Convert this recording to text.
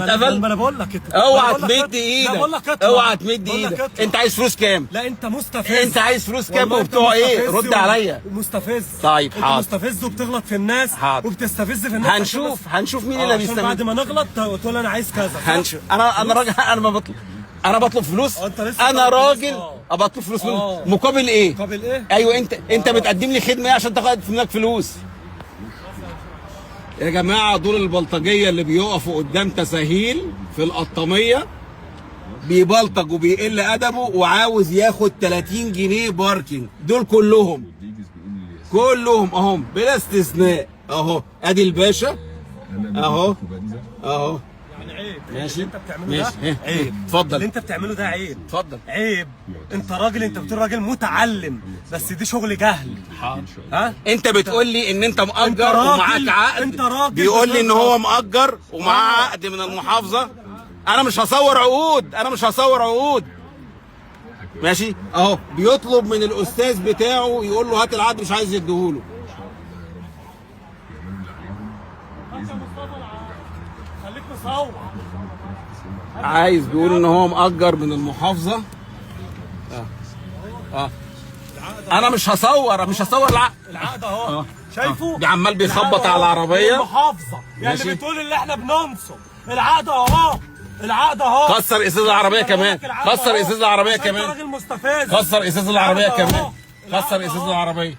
اتقفل؟ ما انا بقول لك كده. اوعى تمد ايدك. بقول لك اوعى تمد ايدك. انت عايز فلوس كام؟ لا انت مستفز. انت عايز فلوس كام والله وبتوع انت ايه؟ مستفز رد عليا. ومستفز. طيب انت حاضر. مستفز وبتغلط في الناس. حاضر. وبتستفز في الناس. هنشوف مين اللي عشان بيستفز. بعد ما نغلط تقول انا عايز كذا. هنشوف. انا راجل، انا ما بطلب. انا بطلب فلوس. انت لسه انا بتطلب راجل فلوس. بطلب فلوس منه مقابل ايه؟ مقابل ايه؟ ايوه انت بتقدم لي خدمه ايه عشان تاخد منك فلوس؟ يا جماعه دول البلطجيه اللي بيقفوا قدام تساهيل في القطاميه بيبلطج وبيقل ادبه وعاوز ياخد 30 جنيه باركينج. دول كلهم اهم بلا استثناء. اهو ادي الباشا اهو يعني عيب. ماشي. اللي انت بتعمله ماشي. ده عيب. اتفضل. اللي انت بتعمله ده عيب. اتفضل. عيب. انت راجل، انت بتقول راجل متعلم، بس دي شغل جهل. حاضر. ها؟ انت بتقول لي ان انت مأجر انت راجل. ومعاك عقد. انت راجل. بيقول لي ان هو مأجر ومعاه عقد من المحافظة. انا مش هصور عقود. ماشي اهو بيطلب من الاستاذ بتاعه يقول له هات العقد، مش عايز يديهوله. خليك مصور. عايز بيقول ان هو مأجر من المحافظة. انا مش هصور العقد. العقد اهو. شايفه؟ عمال بيخبط على العربية. المحافظة يعني ماشي. بتقول اللي احنا بننصب. العقد اهو. كسر ازاز العربية كمان. كسر ازاز العربية انت كمان. راجل مستفز. كسر ازاز العربية كمان. كسر ازاز العربية.